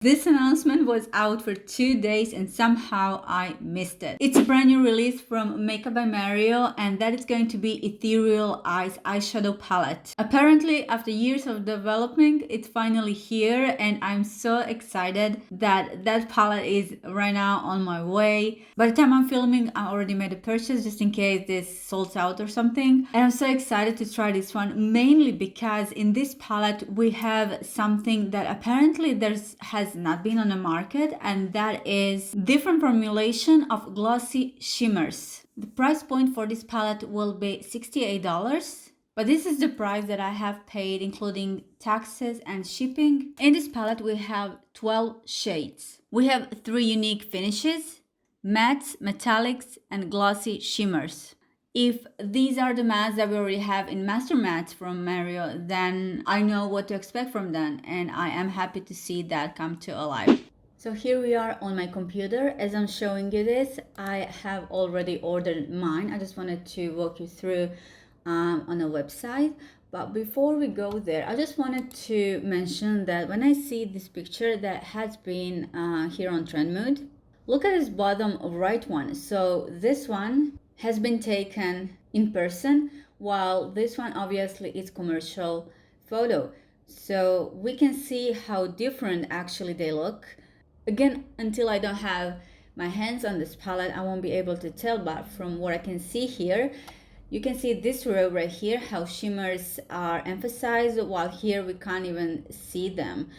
This announcement was out for 2 days and somehow I missed it. It's a brand new release from Makeup by Mario, and that is going to be Ethereal Eyeshadow Palette. Apparently, after years of developing, it's finally here, and I'm so excited that that palette is right now on my way. By the time I'm filming, I already made a purchase just in case this sold out or something. And I'm so excited to try this one, mainly because in this palette we have something that apparently has not been on the market, and that is different formulation of glossy shimmers. The price point for this palette will be $68. But this is the price that I have paid, including taxes and shipping. In this palette, we have 12 shades. We have 3 unique finishes: mattes, metallics, and glossy shimmers. If these are the mattes that we already have in Master Mattes from Mario, then I know what to expect from them, and I am happy to see that come to life. So here we are on my computer. As I'm showing you this, I have already ordered mine. I just wanted to walk you through on a website. But before we go there, I just wanted to mention that when I see this picture that has been here on Trendmood, look at this bottom right one. So this one has been taken in person, while this one obviously is commercial photo. So we can see how different actually they look. Again, until I don't have my hands on this palette, I won't be able to tell, but from what I can see here, you can see this row right here, how shimmers are emphasized, while here we can't even see them.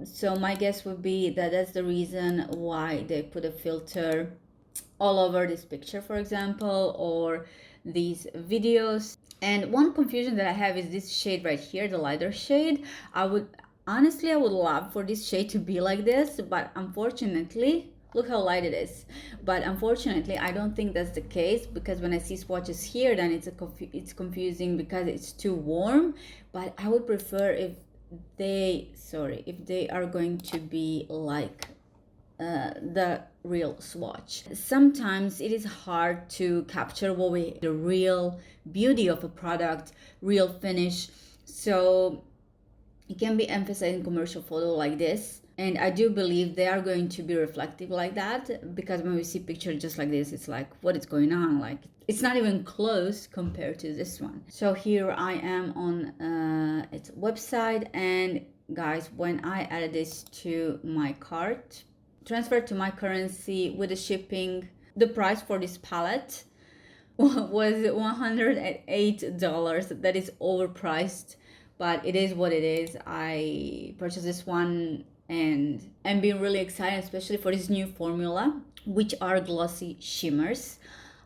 So my guess would be that that's the reason why they put a filter all over this picture, for example, or these videos. And one confusion that I have is this shade right here, the lighter shade. I would love for this shade to be like this, but unfortunately, look how light it is. But unfortunately, I don't think that's the case, because when I see swatches here, then it's confusing because it's too warm. But I would prefer if they are going to be like the real swatch. Sometimes it is hard to capture the real beauty of a product, real finish. So it can be emphasized in commercial photo like this. And I do believe they are going to be reflective like that, because when we see pictures just like this, it's like, what is going on? Like, it's not even close compared to this one. So here I am on its website, and guys, when I added this to my cart, transferred to my currency with the shipping, the price for this palette was $108. That is overpriced, but it is what it is. I purchased this one and I'm being really excited, especially for this new formula, which are glossy shimmers.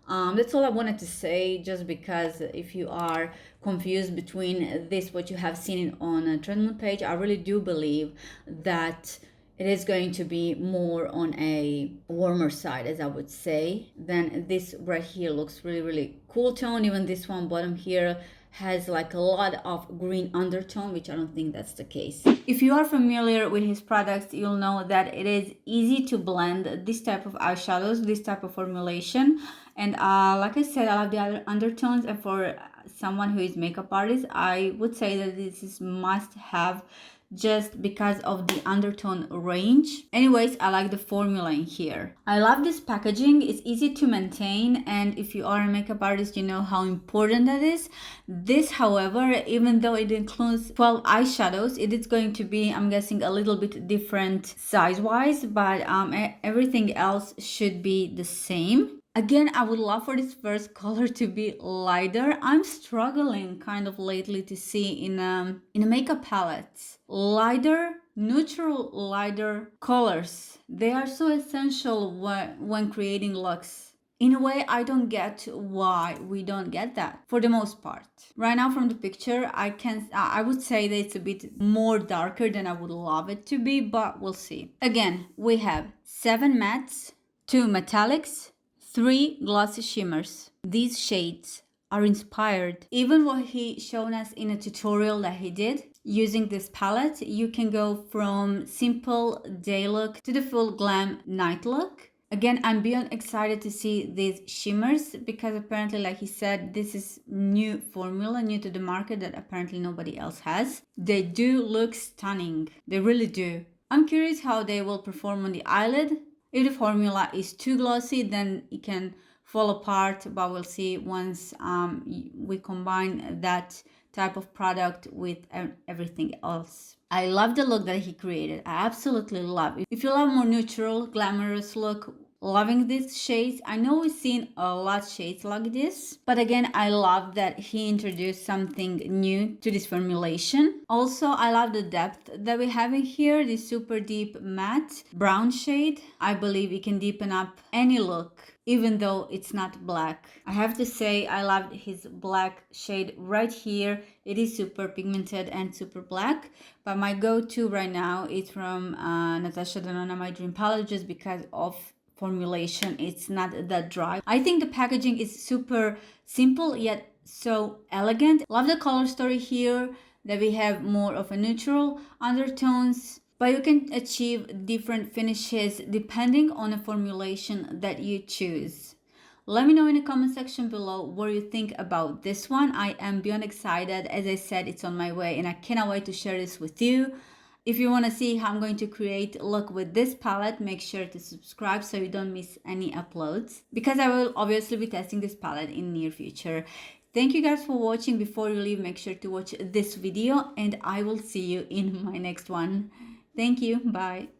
That's all I wanted to say, just because if you are confused between this, what you have seen on a Trendmood page, I really do believe that it is going to be more on a warmer side, as I would say. Then this right here looks really, really cool tone. Even this one bottom here has like a lot of green undertone, which I don't think that's the case. If you are familiar with his products, you'll know that it is easy to blend this type of eyeshadows, this type of formulation. And like I said, I love the other undertones, and for someone who is makeup artist, I would say that this is must have, just because of the undertone range. Anyways, I like the formula in here. I love this packaging. It's easy to maintain, and if you are a makeup artist, you know how important that is. This, however, even though it includes 12 eyeshadows, it is going to be, I'm guessing, a little bit different size-wise, but everything else should be the same. Again, I would love for this first color to be lighter. I'm struggling kind of lately to see in a makeup palette lighter, neutral lighter colors. They are so essential when creating looks. In a way, I don't get why we don't get that for the most part. Right now from the picture, I would say that it's a bit more darker than I would love it to be, but we'll see. Again, we have 7 mattes, 2 metallics, 3 glossy shimmers. These shades are inspired. Even what he shown us in a tutorial that he did, using this palette, you can go from simple day look to the full glam night look. Again, I'm beyond excited to see these shimmers, because apparently, like he said, this is new formula, new to the market, that apparently nobody else has. They do look stunning. They really do. I'm curious how they will perform on the eyelid. If the formula is too glossy, then it can fall apart, but we'll see once we combine that type of product with everything else. I love the look that he created. I absolutely love it. If you love more neutral, glamorous look, loving these shades. I know we've seen a lot of shades like this, but again, I love that he introduced something new to this formulation. Also, I love the depth that we have in here, this super deep matte brown shade. I believe it can deepen up any look, even though it's not black. I have to say, I loved his black shade right here. It is super pigmented and super black, but my go-to right now is from Natasha Denona My Dream Palette, just because of formulation. It's not that dry. I think the packaging is super simple yet so elegant. Love the color story here, that we have more of a neutral undertones, but you can achieve different finishes depending on the formulation that you choose. Let me know in the comment section below what you think about this one. I am beyond excited. As I said, it's on my way and I cannot wait to share this with you. If you want to see how I'm going to create a look with this palette, make sure to subscribe so you don't miss any uploads, because I will obviously be testing this palette in near future. Thank you guys for watching. Before you leave, make sure to watch this video and I will see you in my next one. Thank you. Bye.